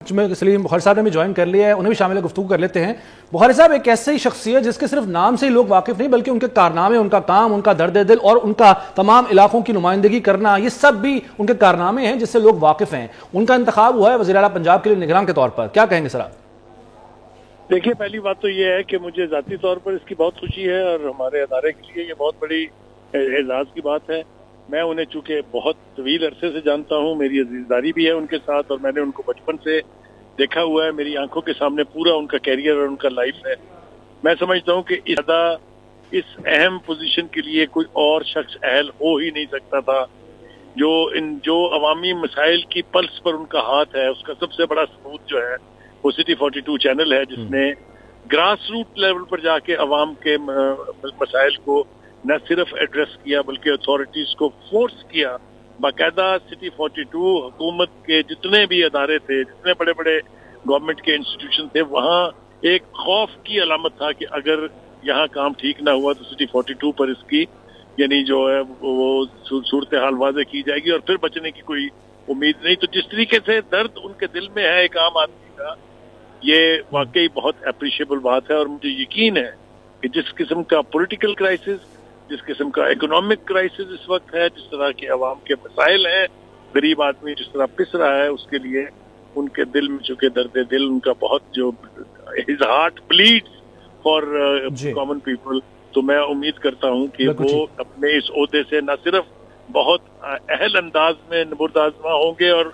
سلیم بخاری صاحب نے بھی جوائن کر لیا ہے، انہیں بھی شامل گفتگو کر لیتے ہیں۔ بخاری صاحب ایک ایسی شخصیت جس کے صرف نام سے ہی لوگ واقف نہیں بلکہ ان کے کارنامے، ان کا کام، ان کا درد دل اور ان کا تمام علاقوں کی نمائندگی کرنا، یہ سب بھی ان کے کارنامے ہیں جس سے لوگ واقف ہیں۔ ان کا انتخاب ہوا ہے وزیر اعلیٰ پنجاب کے لیے نگراں کے طور پر، کیا کہیں گے سر آپ؟ دیکھیے، پہلی بات تو یہ ہے کہ مجھے ذاتی طور پر اس کی بہت خوشی ہے اور ہمارے ادارے کے لیے یہ بہت بڑی اعزاز کی بات ہے۔ میں انہیں چونکہ بہت طویل عرصے سے جانتا ہوں، میری عزیزداری بھی ہے ان کے ساتھ اور میں نے ان کو بچپن سے دیکھا ہوا ہے، میری آنکھوں کے سامنے پورا ان کا کیریئر اور ان کا لائف ہے۔ میں سمجھتا ہوں کہ اس اہم پوزیشن کے لیے کوئی اور شخص اہل ہو ہی نہیں سکتا تھا۔ جو عوامی مسائل کی پلس پر ان کا ہاتھ ہے، اس کا سب سے بڑا ثبوت جو ہے وہ سٹی 42 چینل ہے، جس نے گراس روٹ لیول پر جا کے عوام کے مسائل کو نہ صرف ایڈریس کیا بلکہ اتھارٹیز کو فورس کیا۔ باقاعدہ سٹی 42 حکومت کے جتنے بھی ادارے تھے، جتنے بڑے بڑے گورنمنٹ کے انسٹیٹیوشن تھے، وہاں ایک خوف کی علامت تھا کہ اگر یہاں کام ٹھیک نہ ہوا تو سٹی 42 پر اس کی یعنی جو ہے وہ صورتحال واضح کی جائے گی اور پھر بچنے کی کوئی امید نہیں۔ تو جس طریقے سے درد ان کے دل میں ہے ایک عام آدمی کا، یہ واقعی بہت اپریشیبل بات ہے اور مجھے یقین ہے کہ جس قسم کا پولیٹیکل کرائسس، جس قسم کا اکنامک کرائسس اس وقت ہے، جس طرح کے عوام کے مسائل ہیں، غریب آدمی جس طرح پس رہا ہے، اس کے لیے ان کے دل میں چونکہ درد دل ان کا بہت جو his heart bleeds for common people، تو میں امید کرتا ہوں کہ وہ اپنے اس عہدے سے نہ صرف بہت اہل انداز میں نمودآزما ہوں گے اور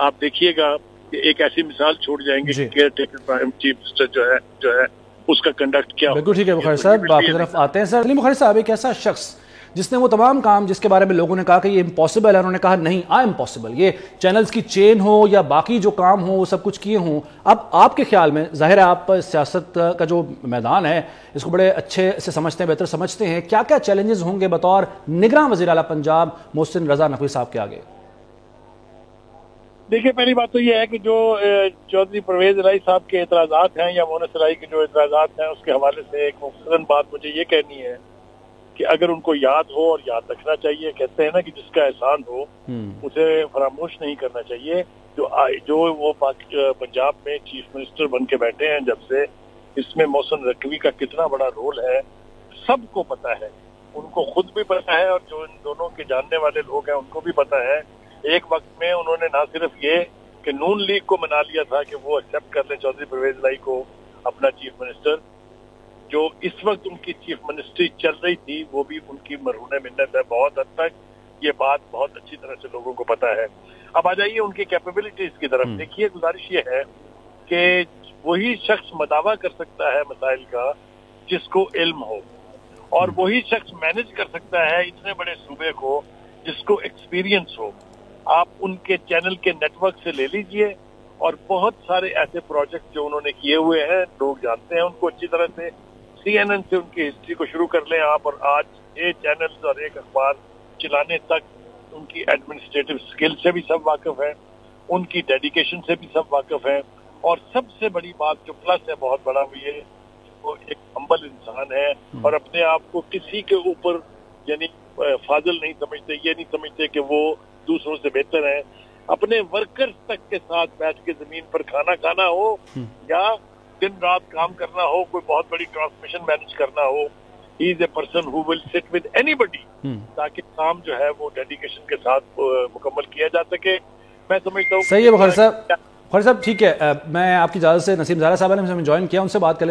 آپ دیکھیے گا کہ ایک ایسی مثال چھوڑ جائیں گے کہ کیئر ٹیکر چیف منسٹر جو ہے اس کا کنڈکٹ کیا ہوگا۔ بالکل ٹھیک ہے بخاری صاحب، آپ کی طرف آتے ہیں سر۔ سلیم بخاری صاحب ایک ایسا شخص جس نے وہ تمام کام جس کے بارے میں لوگوں نے کہا کہ یہ امپاسبل ہے، انہوں نے کہا نہیں آئی امپاسبل، یہ چینلز کی چین ہو یا باقی جو کام ہو وہ سب کچھ کیے ہوں۔ اب آپ کے خیال میں ظاہر ہے آپ سیاست کا جو میدان ہے اس کو بڑے اچھے سے سمجھتے ہیں، بہتر سمجھتے ہیں، کیا کیا چیلنجز ہوں گے بطور نگراں وزیر اعلیٰ پنجاب محسن رضا نقوی صاحب کے آگے؟ دیکھیے، پہلی بات تو یہ ہے کہ جو چودھری پرویز الہی صاحب کے اعتراضات ہیں یا مونس الہی کے جو اعتراضات ہیں، اس کے حوالے سے ایک مختصراً بات مجھے یہ کہنی ہے کہ اگر ان کو یاد ہو اور یاد رکھنا چاہیے، کہتے ہیں نا کہ جس کا احسان ہو اسے فراموش نہیں کرنا چاہیے۔ جو وہ پنجاب میں چیف منسٹر بن کے بیٹھے ہیں جب سے، اس میں محسن نقوی کا کتنا بڑا رول ہے سب کو پتا ہے، ان کو خود بھی پتا ہے اور جو ان دونوں کے جاننے والے لوگ ہیں ان کو بھی پتا ہے۔ ایک وقت میں انہوں نے نہ صرف یہ کہ نون لیگ کو منا لیا تھا کہ وہ ایکسپٹ کر لیں چودھری پرویز الہی کو اپنا چیف منسٹر، جو اس وقت ان کی چیف منسٹری چل رہی تھی وہ بھی ان کی مرہون منت ہے بہت حد تک، یہ بات بہت اچھی طرح سے لوگوں کو پتا ہے۔ اب آ جائیے ان کی کیپیبلٹیز کی طرف، دیکھیے گزارش یہ ہے کہ وہی شخص مداوع کر سکتا ہے مسائل کا جس کو علم ہو، اور وہی شخص مینج کر سکتا ہے اتنے بڑے صوبے کو جس کو ایکسپیرینس ہو۔ آپ ان کے چینل کے نیٹ ورک سے لے لیجئے اور بہت سارے ایسے پروجیکٹ جو انہوں نے کیے ہوئے ہیں لوگ جانتے ہیں ان کو اچھی طرح سے۔ سی این این سے ان کی ہسٹری کو شروع کر لیں آپ، اور آج ایک چینلز اور ایک اخبار چلانے تک ان کی ایڈمنسٹریٹو سکل سے بھی سب واقف ہیں، ان کی ڈیڈیکیشن سے بھی سب واقف ہیں، اور سب سے بڑی بات جو پلس ہے بہت بڑا وہ یہ وہ ایک ہمبل انسان ہے اور اپنے آپ کو کسی کے اوپر یعنی فاضل نہیں سمجھتے، یہ نہیں سمجھتے کہ وہ دوسروں سے بہتر ہیں۔ اپنے ورکرز تک کے ساتھ بیٹھ کے زمین پر کھانا کھانا ہو یا دن رات کام کرنا ہو، کوئی بہت بڑی ٹرانسمیشن مینج کرنا ہو، ہی از a person who will sit with any بڈی، تاکہ کام جو ہے وہ ڈیڈیکیشن کے ساتھ مکمل کیا جا سکے۔ میں سمجھتا ہوں صحیح ہے بخاری صاحب ٹھیک ہے، میں آپ کی اجازت سے نسیم زہرا صاحب نے ہمیں جوائن کیا، ان سے بات کر لیتے ہیں۔